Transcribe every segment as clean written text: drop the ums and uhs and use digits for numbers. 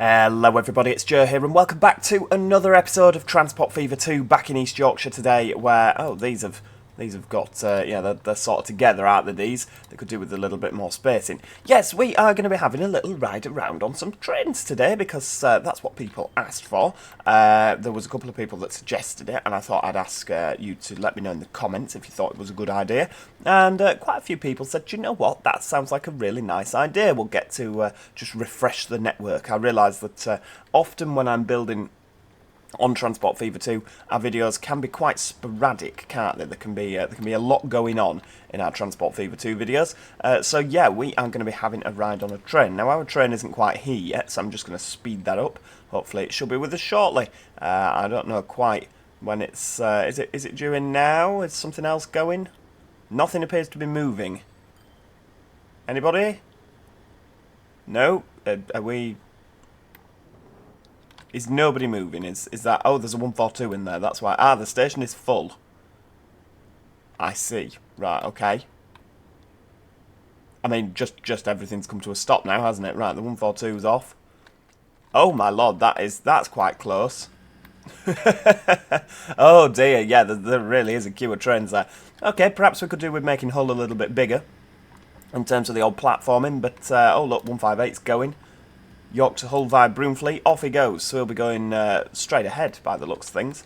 Hello everybody, it's Joe here and welcome back to another episode of Transport Fever 2 back in East Yorkshire today where, these have got, they're sort of together, aren't they, these? They could do with a little bit more spacing. Yes, we are going to be having a little ride around on some trains today because that's what people asked for. There was a couple of people that suggested it and I thought I'd ask you to let me know in the comments if you thought it was a good idea. And quite a few people said, you know what, that sounds like a really nice idea. We'll get to just refresh the network. I realise that often when I'm building on Transport Fever 2, our videos can be quite sporadic, can't they? There can be a lot going on in our Transport Fever 2 videos. So yeah, we are going to be having a ride on a train. Now our train isn't quite here yet, so I'm just going to speed that up. Hopefully it should be with us shortly. I don't know quite when it's... is it due in now? Is something else going? Nothing appears to be moving. Anybody? No? Are we... Is nobody moving? Is that... Oh, there's a 142 in there. That's why. Ah, the station is full. I see. Right, okay. I mean, just everything's come to a stop now, hasn't it? Right, the 142's off. Oh, my lord, that's quite close. Oh, dear. Yeah, there really is a queue of trains there. Okay, perhaps we could do with making Hull a little bit bigger in terms of the old platforming, but... oh, look, 158's going. York to Hull via Broomfleet, off he goes. So he'll be going straight ahead by the looks of things.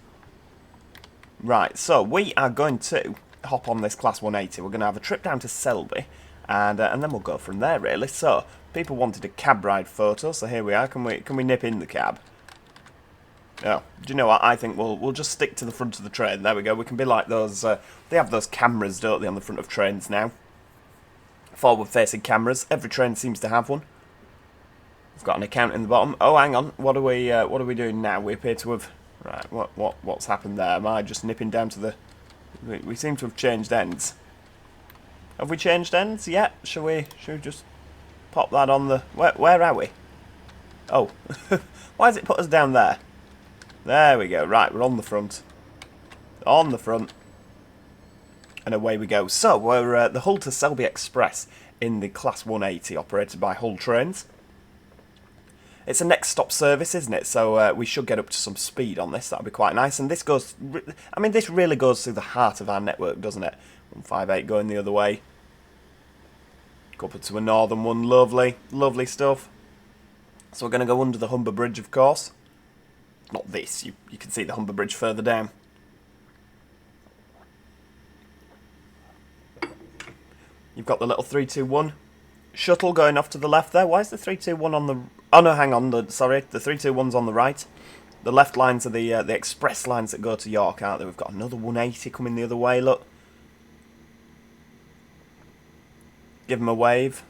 Right, so we are going to hop on this Class 180. We're going to have a trip down to Selby, and then we'll go from there, really. So, people wanted a cab ride photo, so here we are. Can we nip in the cab? Oh, do you know what? I think we'll just stick to the front of the train. There we go. We can be like those... they have those cameras, don't they, on the front of trains now? Forward-facing cameras. Every train seems to have one. We've got an account in the bottom. Oh, hang on. What are we doing now? We appear to have... Right, what's happened there? Am I just nipping down to the... We seem to have changed ends. Have we changed ends yet? Shall we just pop that on the... Where are we? Oh. Why has it put us down there? There we go. Right, we're on the front. On the front. And away we go. So, we're the Hull to Selby Express in the Class 180 operated by Hull Trains. It's a next stop service, isn't it? So we should get up to some speed on this. That'll be quite nice. And this goes... I mean, this really goes through the heart of our network, doesn't it? 158 going the other way. Go up to a northern one. Lovely. Lovely stuff. So we're going to go under the Humber Bridge, of course. Not this. You can see the Humber Bridge further down. You've got the little 321 shuttle going off to the left there. Why is the 321 on the... Oh no, hang on, sorry, the 321's on the right. The left lines are the express lines that go to York, aren't they? We've got another 180 coming the other way, look. Give him a wave.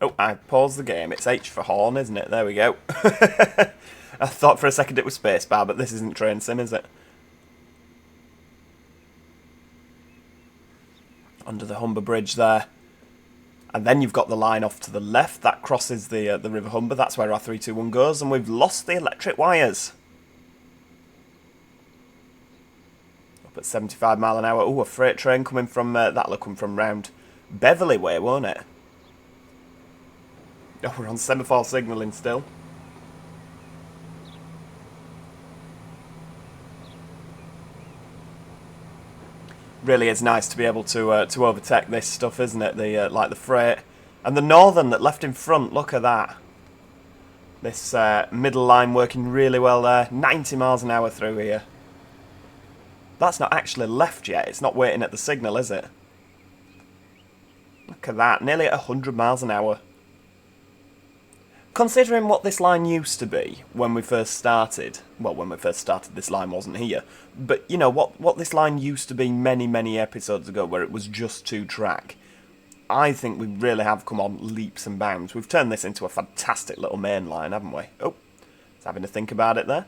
Oh, I paused the game. It's H for horn, isn't it? There we go. I thought for a second it was spacebar, but this isn't train sim, is it? Under the Humber Bridge there. And then you've got the line off to the left. That crosses the River Humber. That's where our 321 goes. And we've lost the electric wires. Up at 75 mile an hour. Oh, a freight train coming from... that'll come from round Beverley way, won't it? Oh, we're on semaphore signalling still. Really is nice to be able to overtake this stuff, isn't it? The like the freight and the northern that left in front. Look at that. This middle line working really well there. 90 miles an hour through here. That's not actually left yet. It's not waiting at the signal, is it? Look at that. Nearly at 100 miles an hour. Considering what this line used to be when we first started, well, when we first started this line wasn't here, but you know, what this line used to be many episodes ago where it was just 2-track, I think we really have come on leaps and bounds. We've turned this into a fantastic little main line, haven't we? Oh, it's having to think about it there.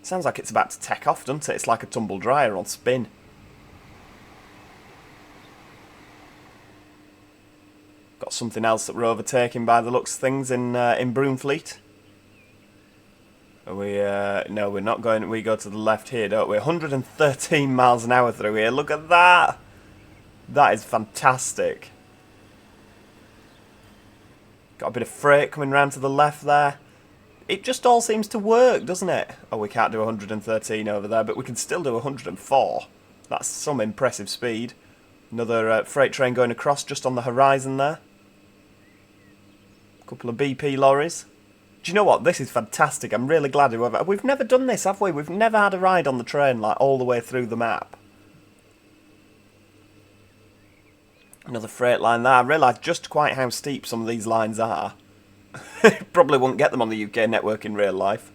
Sounds like it's about to take off, doesn't it? It's like a tumble dryer on spin. Got something else that we're overtaking by the looks of things in Broomfleet. Are we, no, we're not going, we go to the left here, don't we? 113 miles an hour through here, look at that! That is fantastic. Got a bit of freight coming round to the left there. It just all seems to work, doesn't it? Oh, we can't do 113 over there, but we can still do 104. That's some impressive speed. Another freight train going across just on the horizon there. A couple of BP lorries. Do you know what? This is fantastic. I'm really glad we've never done this, have we? We've never had a ride on the train like all the way through the map. Another freight line there. I realised just quite how steep some of these lines are. Probably won't get them on the UK network in real life.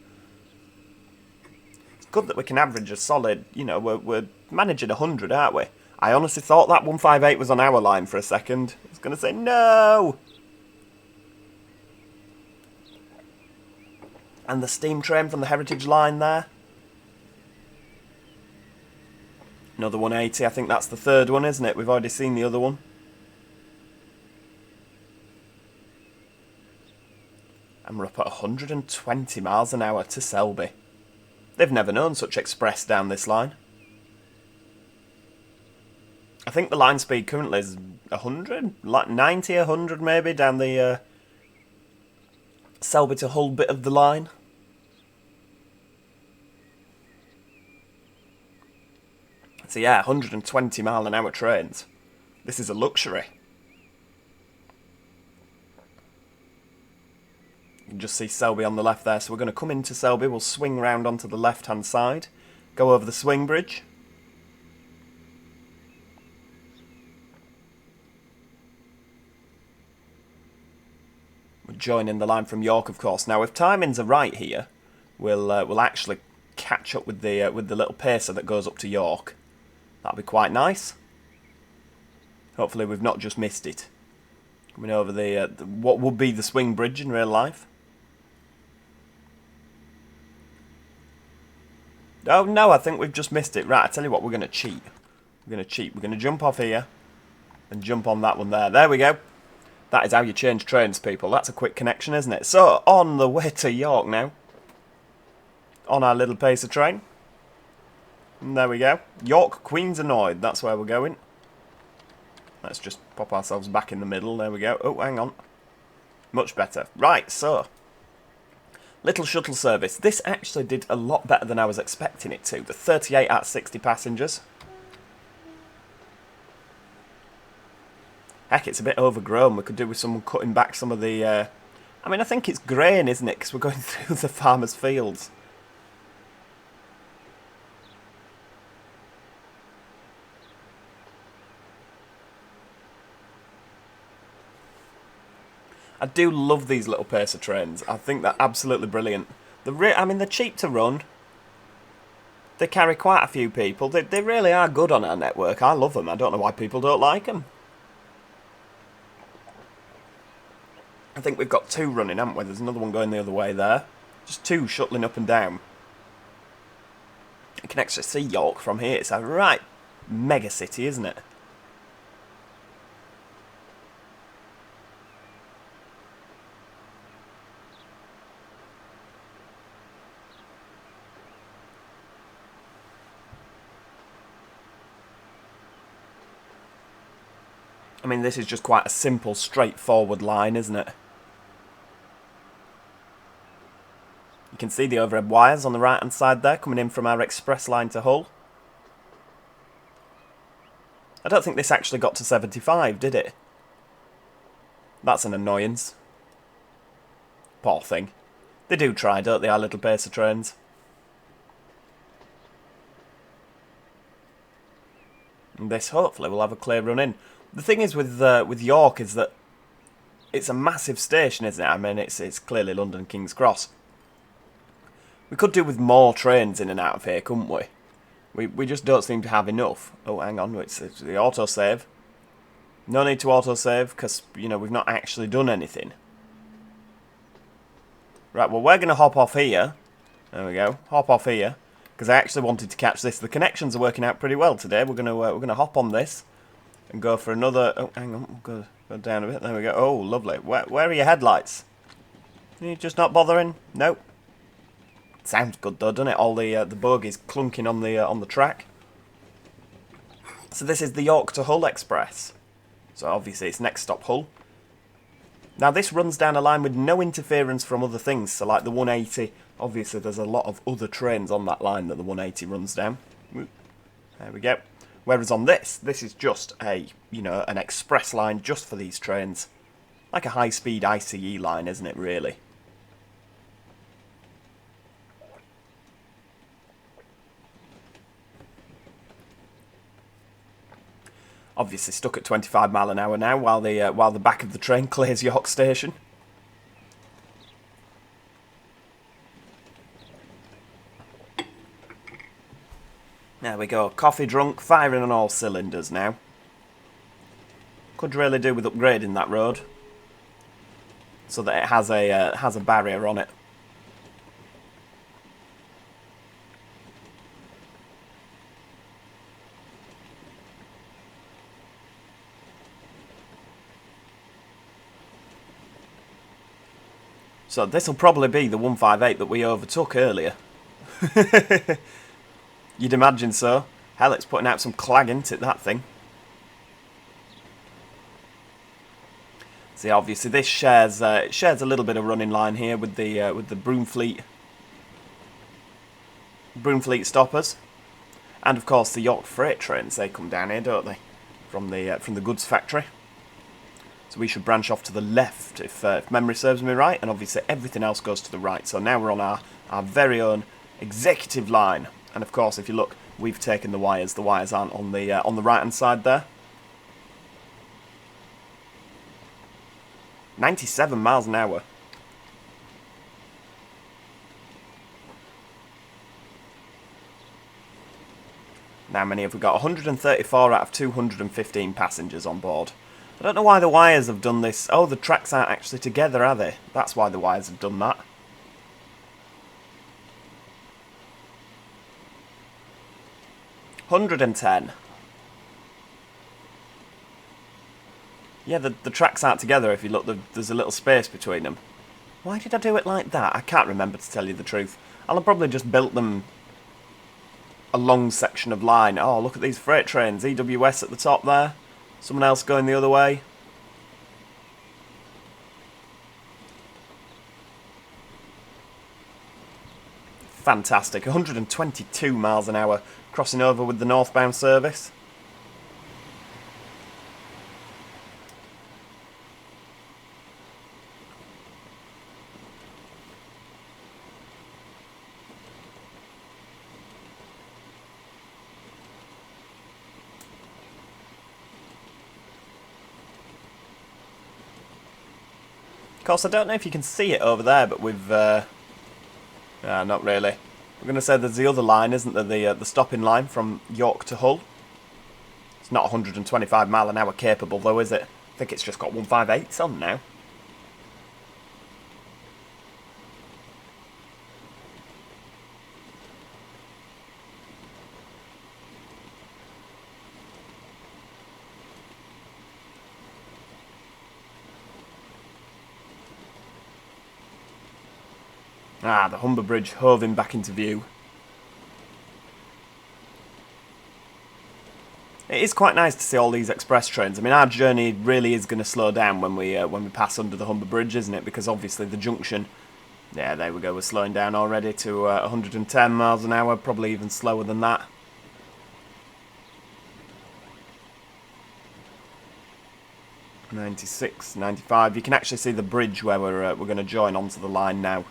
It's good that we can average a solid, you know, we're managing 100, aren't we? I honestly thought that 158 was on our line for a second. I was going to say, no! And the steam train from the Heritage Line there. Another 180, I think that's the third one, isn't it? We've already seen the other one. And we're up at 120 miles an hour to Selby. They've never known such express down this line. I think the line speed currently is 100, like 90, 100 maybe, down the Selby to Hull bit of the line. So yeah, 120 mile an hour trains. This is a luxury. You can just see Selby on the left there, so we're going to come into Selby, we'll swing round onto the left hand side, go over the swing bridge. We're joining the line from York, of course. Now, if timings are right here, we'll actually catch up with the little pacer that goes up to York. That'll be quite nice. Hopefully, we've not just missed it. Coming over the what would be the swing bridge in real life. Oh no, I think we've just missed it. Right, I tell you what, we're going to cheat. We're going to cheat. We're going to jump off here and jump on that one there. There we go. That is how you change trains, people. That's a quick connection, isn't it? So, on the way to York now. On our little pacer train. And there we go. York, Queens Annoyed. That's where we're going. Let's just pop ourselves back in the middle. There we go. Oh, hang on. Much better. Right, so. Little shuttle service. This actually did a lot better than I was expecting it to. The 38 out of 60 passengers. Heck, it's a bit overgrown. We could do with someone cutting back some of the... I mean, I think it's grain, isn't it? Because we're going through the farmers' fields. I do love these little pacer trains. I think they're absolutely brilliant. I mean, they're cheap to run. They carry quite a few people. They really are good on our network. I love them. I don't know why people don't like them. I think we've got two running, haven't we? There's another one going the other way there. Just two shuttling up and down. You can actually see York from here. It's a right mega city, isn't it? I mean, this is just quite a simple, straightforward line, isn't it? You can see the overhead wires on the right-hand side there, coming in from our express line to Hull. I don't think this actually got to 75, did it? That's an annoyance. Poor thing. They do try, don't they, our little pacer trains? And this, hopefully, will have a clear run in. The thing is with York is that it's a massive station, isn't it? I mean, it's clearly London King's Cross. We could do with more trains in and out of here, couldn't we? We just don't seem to have enough. Oh, hang on, it's the autosave. No need to autosave, because, you know, we've not actually done anything. Right, well, we're going to hop off here. There we go, hop off here. Because I actually wanted to catch this. The connections are working out pretty well today. We're gonna hop on this. And go for another... Oh, hang on, go down a bit. There we go. Oh, lovely. Where are your headlights? Are you just not bothering? Nope. Sounds good though, doesn't it? All the bogies clunking on the track. So this is the York to Hull Express. So obviously it's next stop Hull. Now this runs down a line with no interference from other things. So like the 180, obviously there's a lot of other trains on that line that the 180 runs down. There we go. Whereas on this is just a, an express line just for these trains. Like a high-speed ICE line, isn't it, really? Obviously stuck at 25 mile an hour now while the back of the train clears York Station. There we go, coffee drunk, firing on all cylinders now. Could really do with upgrading that road so that it has a barrier on it. So this will probably be the 158 that we overtook earlier. You'd imagine so. Hell, it's putting out some clag, isn't it, that thing? See, obviously this shares a little bit of running line here with the Broomfleet stoppers, and of course the York freight trains. They come down here, don't they, from the goods factory? So we should branch off to the left if memory serves me right, and obviously everything else goes to the right. So now we're on our very own executive line. And of course, if you look, we've taken the wires. The wires aren't on the right-hand side there. 97 miles an hour. Now, how many have we got? 134 out of 215 passengers on board. I don't know why the wires have done this. Oh, the tracks aren't actually together, are they? That's why the wires have done that. $110. Yeah, the tracks aren't together. If you look, there's a little space between them. Why did I do it like that? I can't remember, to tell you the truth. I'll have probably just built them a long section of line. Oh, look at these freight trains. EWS at the top there. Someone else going the other way. Fantastic. 122 miles an hour, crossing over with the northbound service. Of course, I don't know if you can see it over there, but we've... not really. We're going to say there's the other line, isn't there? The stopping line from York to Hull. It's not 125 mile an hour capable, though, is it? I think it's just got 158s on now. Ah, the Humber Bridge hoving back into view. It is quite nice to see all these express trains. I mean, our journey really is going to slow down when we pass under the Humber Bridge, isn't it? Because obviously the junction... Yeah, there we go, we're slowing down already to 110 miles an hour, probably even slower than that. $96, $95. You can actually see the bridge where we're going to join onto the line now.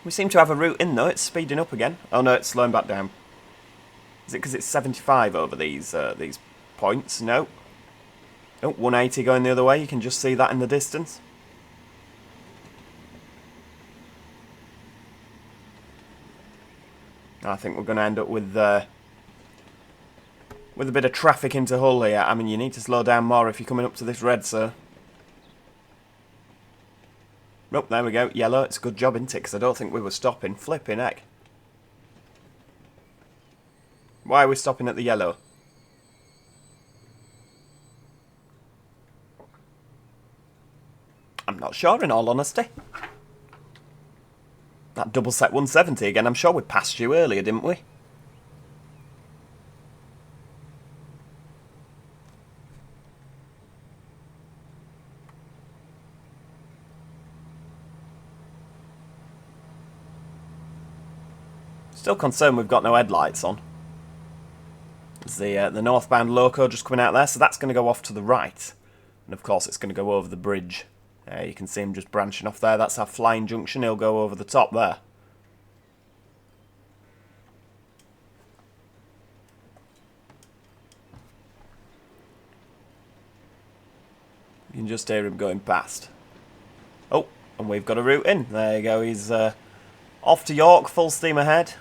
We seem to have a route in, though. It's speeding up again. Oh no, it's slowing back down. Is it because it's 75 over these points? No. Oh, 180 going the other way. You can just see that in the distance. I think we're going to end up with a bit of traffic into Hull here. I mean, you need to slow down more if you're coming up to this red, sir. Oh, there we go. Yellow. It's a good job, isn't it? Because I don't think we were stopping. Flipping heck. Why are we stopping at the yellow? I'm not sure, in all honesty. That double set 170 again. I'm sure we passed you earlier, didn't we? Still concerned we've got no headlights on. There's the northbound loco just coming out there, so that's going to go off to the right. And of course it's going to go over the bridge. You can see him just branching off there. That's our flying junction. He'll go over the top there. You can just hear him going past. Oh, and we've got a route in. There you go. He's off to York, full steam ahead.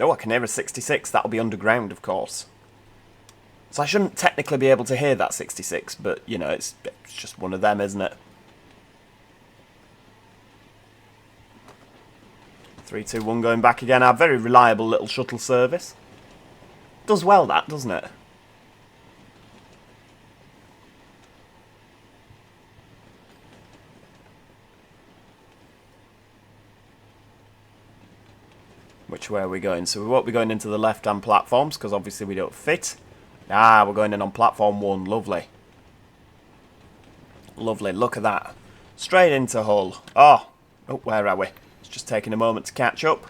Oh, I can hear a 66. That'll be underground, of course. So I shouldn't technically be able to hear that 66, but, you know, it's just one of them, isn't it? 3, 2, 1 going back again. Our very reliable little shuttle service. Does well, that, doesn't it? Which way are we going? So we won't be going into the left-hand platforms, because obviously we don't fit. Ah, we're going in on platform 1. Lovely. Lovely, look at that. Straight into Hull. Oh, where are we? It's just taking a moment to catch up.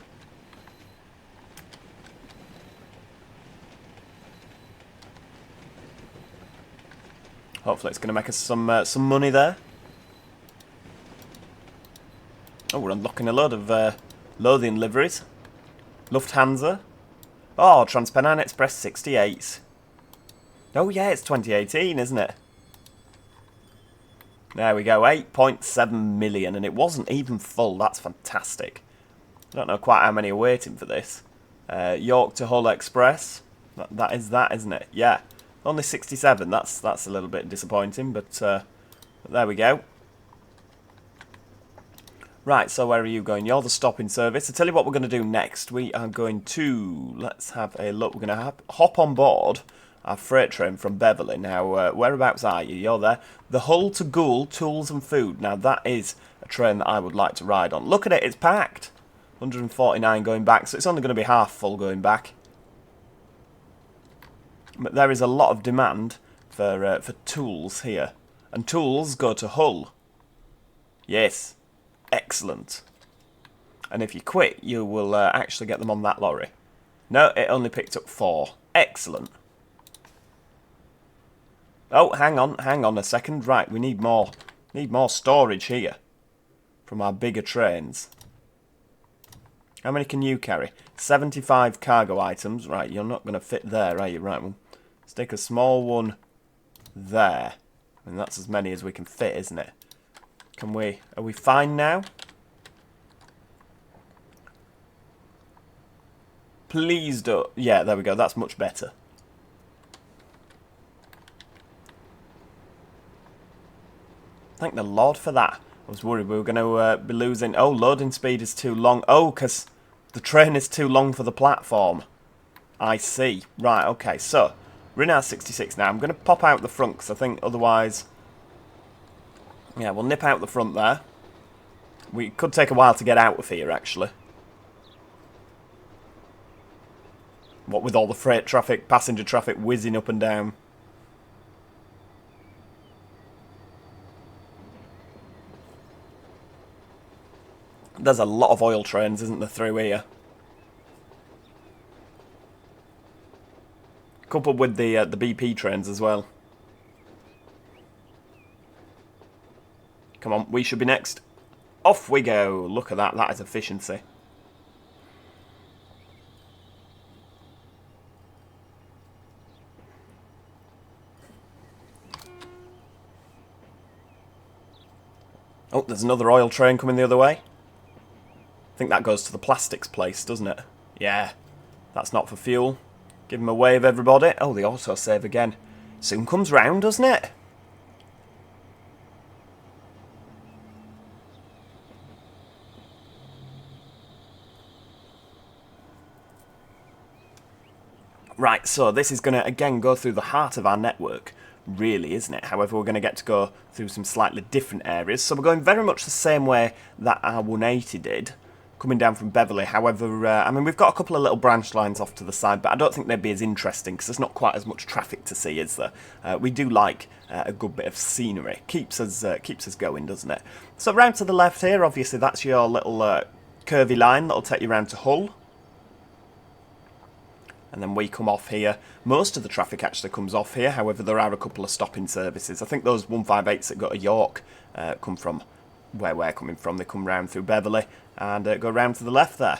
Hopefully it's going to make us some money there. Oh, we're unlocking a load of Lothian liveries. Lufthansa. Oh, Transpennine Express 68. Oh yeah, it's 2018, isn't it? There we go, 8.7 million, and it wasn't even full. That's fantastic. I don't know quite how many are waiting for this. York to Hull Express. That is that, isn't it? Yeah. Only 67. That's a little bit disappointing, but there we go. Right, so where are you going? You're the stopping service. I'll tell you what we're going to do next. We are going to... Let's have a look. We're going to hop on board our freight train from Beverley. Now, whereabouts are you? You're there. The Hull to Goole, Tools and Food. Now, that is a train that I would like to ride on. Look at it. It's packed. 149 going back, so it's only going to be half full going back. But there is a lot of demand for tools here. And tools go to Hull. Yes. Excellent. And if you quit, you will actually get them on that lorry. No, it only picked up 4. Excellent. Oh, hang on a second. Right, we need more storage here from our bigger trains. How many can you carry? 75 cargo items. Right, you're not going to fit there, are you? Right, well, let's take a small one there. And that's as many as we can fit, isn't it? Can we... Are we fine now? Please don't... Yeah, there we go. That's much better. Thank the Lord for that. I was worried we were going to be losing... Oh, loading speed is too long. Oh, because the train is too long for the platform. I see. Right, okay. So, we're in our 66 now. I'm going to pop out the front because I think otherwise... Yeah, we'll nip out the front there. We could take a while to get out of here, actually. What with all the freight traffic, passenger traffic whizzing up and down. There's a lot of oil trains, isn't there, through here? Coupled with the BP trains as well. Come on, we should be next. Off we go. Look at that. That is efficiency. Oh, there's another oil train coming the other way. I think that goes to the plastics place, doesn't it? Yeah. That's not for fuel. Give him a wave, everybody. Oh, the autosave again. Soon comes round, doesn't it? Right, so this is going to, again, go through the heart of our network, really, isn't it? However, we're going to get to go through some slightly different areas. So we're going very much the same way that our 180 did. coming down from Beverley. However, I mean, we've got a couple of little branch lines off to the side, but I don't think they'd be as interesting because there's not quite as much traffic to see, is there? We do like a good bit of scenery. Keeps us going, doesn't it? So round to the left here, obviously that's your little curvy line that'll take you round to Hull. And then we come off here. Most of the traffic actually comes off here. However, there are a couple of stopping services. I think those 158s that go to York come from where we're coming from. They come round through Beverley and go round to the left there.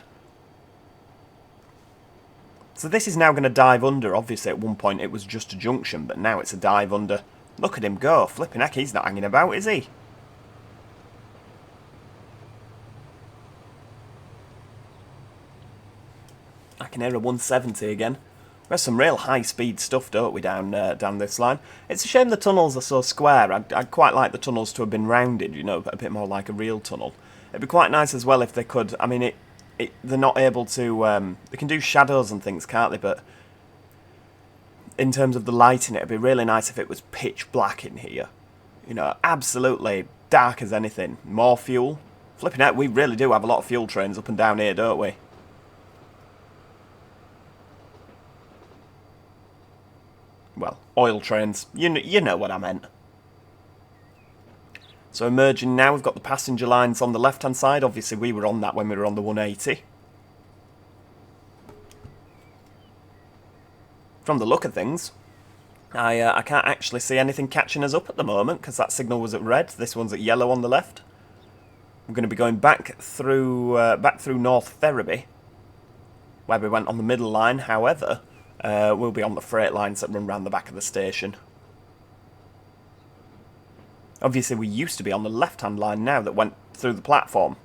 So this is now going to dive under. Obviously, at one point it was just a junction, but now it's a dive under. Look at him go. Flipping heck, he's not hanging about, is he? I can hear a 170 again. We have some real high-speed stuff, don't we, down this line? It's a shame the tunnels are so square. I'd quite like the tunnels to have been rounded, you know, a bit more like a real tunnel. It'd be quite nice as well if they could. I mean, they're not able to. They can do shadows and things, can't they? But in terms of the lighting, it'd be really nice if it was pitch black in here. You know, absolutely dark as anything. More fuel. Flipping out, we really do have a lot of fuel trains up and down here, don't we? Well, oil trains. You know what I meant. So emerging now, we've got the passenger lines on the left-hand side. Obviously, we were on that when we were on the 180. From the look of things, I can't actually see anything catching us up at the moment because that signal was at red. This one's at yellow on the left. We're going to be going back through North Ferriby, where we went on the middle line. However, we'll be on the freight lines that run round the back of the station. Obviously, we used to be on the left-hand line now that went through the platform.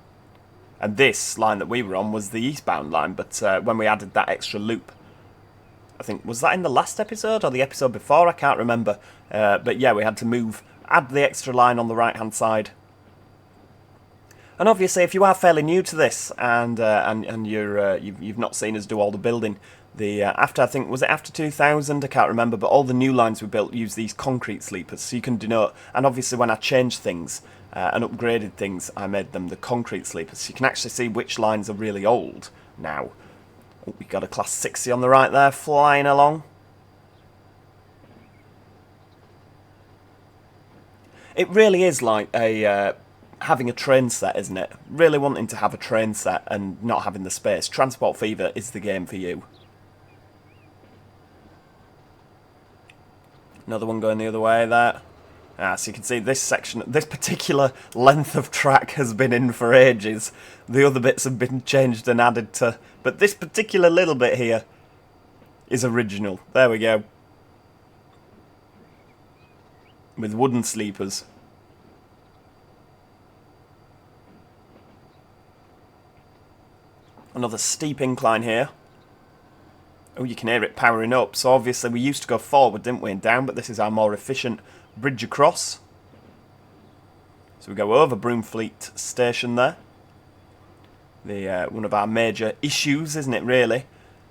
And this line that we were on was the eastbound line, but when we added that extra loop, I think, was that in the last episode or the episode before? I can't remember. But yeah, we had to add the extra line on the right-hand side. And obviously, if you are fairly new to this and you've not seen us do all the building, I think, was it after 2000? I can't remember, but all the new lines we built use these concrete sleepers, so you can denote. And obviously, when I changed things and upgraded things, I made them the concrete sleepers, so you can actually see which lines are really old now. Oh, we got a class 60 on the right there, flying along. It really is like having a train set, isn't it? Really wanting to have a train set and not having the space. Transport Fever is the game for you. Another one going the other way there. So you can see this section, this particular length of track has been in for ages. The other bits have been changed and added to, but this particular little bit here is original. There we go. With wooden sleepers. Another steep incline here. Oh, you can hear it powering up. So obviously we used to go forward, didn't we, and down, but this is our more efficient bridge across. So we go over Broomfleet Station there. One of our major issues, isn't it, really?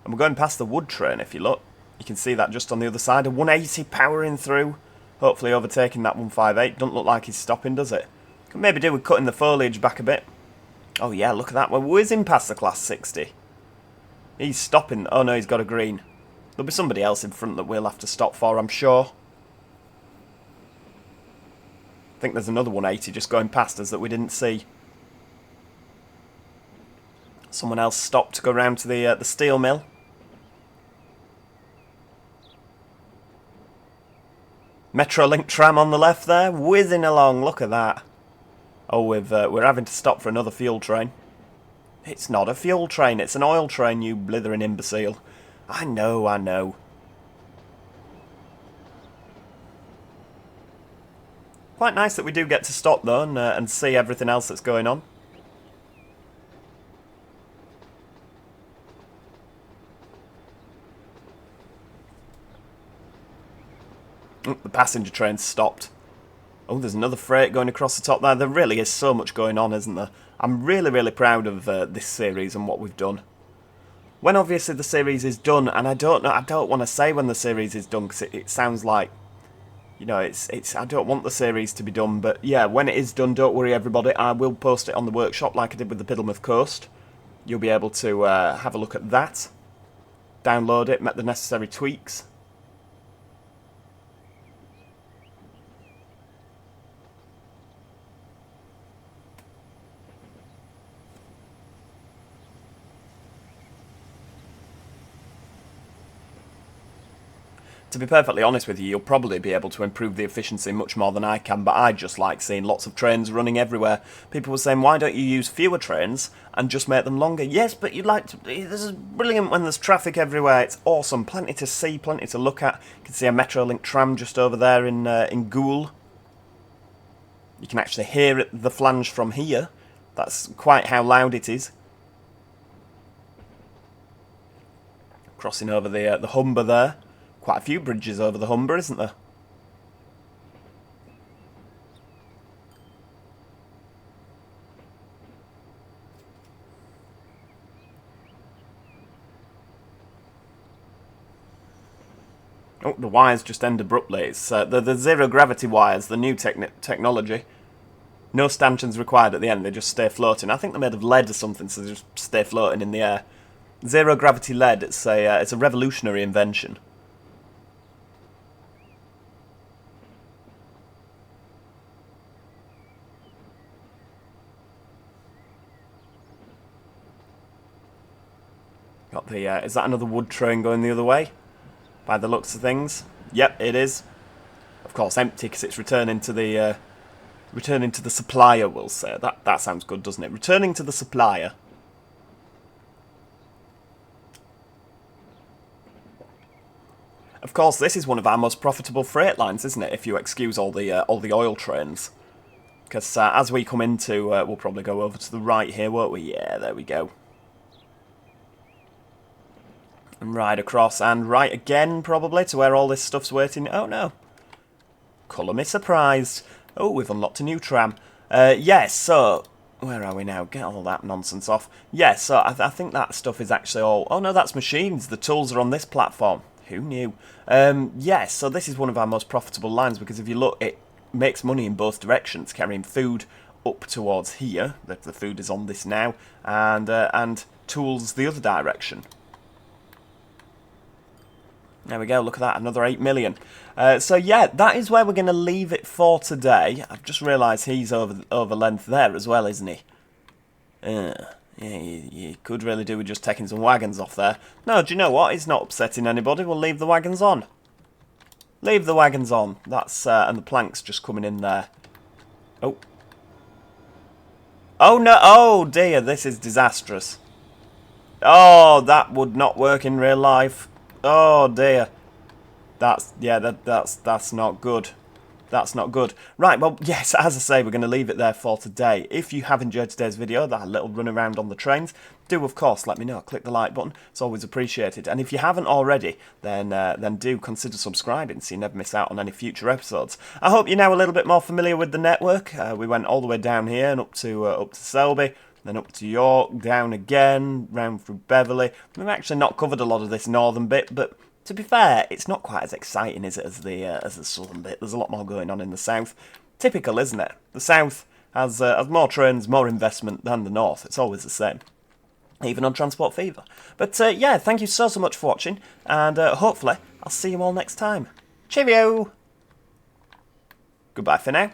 And we're going past the wood train, if you look. You can see that just on the other side. A 180 powering through. Hopefully overtaking that 158. Doesn't look like he's stopping, does it? Could maybe do with cutting the foliage back a bit. Oh yeah, look at that. We're whizzing past the class 60. He's stopping. Oh no, he's got a green. There'll be somebody else in front that we'll have to stop for, I'm sure. I think there's another 180 just going past us that we didn't see. Someone else stopped to go round to the steel mill. Metrolink tram on the left there, whizzing along. Look at that. Oh, we're having to stop for another fuel train. It's not a fuel train, it's an oil train, you blithering imbecile. I know, I know. Quite nice that we do get to stop though and see everything else that's going on. Oh, the passenger train's stopped. Oh, there's another freight going across the top there. There really is so much going on, isn't there? I'm really, really proud of this series and what we've done. When obviously the series is done, and I don't want to say when the series is done because it sounds like, you know, I don't want the series to be done, but yeah, when it is done, don't worry everybody, I will post it on the workshop like I did with the Piddlemouth Coast. you'll be able to have a look at that, download it, make the necessary tweaks. To be perfectly honest with you, you'll probably be able to improve the efficiency much more than I can, but I just like seeing lots of trains running everywhere. People were saying, why don't you use fewer trains and just make them longer? Yes, but you'd like to... This is brilliant when there's traffic everywhere. It's awesome. Plenty to see, plenty to look at. You can see a Metrolink tram just over there in Goole. You can actually hear the flange from here. That's quite how loud it is. Crossing over the Humber there. Quite a few bridges over the Humber, isn't there? Oh, the wires just end abruptly. It's the zero-gravity wires, the new technology. No stanchions required at the end, they just stay floating. I think they're made of lead or something, so they just stay floating in the air. Zero-gravity lead, it's a revolutionary invention. Got the, is that another wood train going the other way? By the looks of things. Yep, it is. Of course, empty because it's returning to the supplier, we'll say. That sounds good, doesn't it? Returning to the supplier. Of course, this is one of our most profitable freight lines, isn't it? If you excuse all the oil trains. Because as we come into, we'll probably go over to the right here, won't we? Yeah, there we go. And ride across, and right again, probably, to where all this stuff's waiting. Oh, no. Colour me surprised. Oh, we've unlocked a new tram. Yes, so... Where are we now? Get all that nonsense off. Yes, so I think that stuff is actually all... Oh, no, that's machines. The tools are on this platform. Who knew? Yes, so this is one of our most profitable lines, because if you look, it makes money in both directions, carrying food up towards here. The food is on this now. And tools the other direction. There we go, look at that, another 8 million. So yeah, that is where we're going to leave it for today. I've just realised he's over length there as well, isn't he? Yeah, you could really do with just taking some wagons off there. No, do you know what? He's not upsetting anybody. We'll leave the wagons on. Leave the wagons on. That's and the planks just coming in there. Oh. Oh no, oh dear, this is disastrous. Oh, that would not work in real life. Oh dear, that's not good. That's not good. Right, well, yes, as I say, we're going to leave it there for today. If you have enjoyed today's video, that little run around on the trains, do of course let me know. Click the like button; it's always appreciated. And if you haven't already, then do consider subscribing so you never miss out on any future episodes. I hope you're now a little bit more familiar with the network. We went all the way down here and up to Selby. Then up to York, down again, round through Beverley. We've actually not covered a lot of this northern bit, but to be fair, it's not quite as exciting, is it, as the southern bit. There's a lot more going on in the south. Typical, isn't it? The south has more trains, more investment than the north. It's always the same, even on Transport Fever. But yeah, thank you so much for watching, and hopefully I'll see you all next time. Cheerio! Goodbye for now.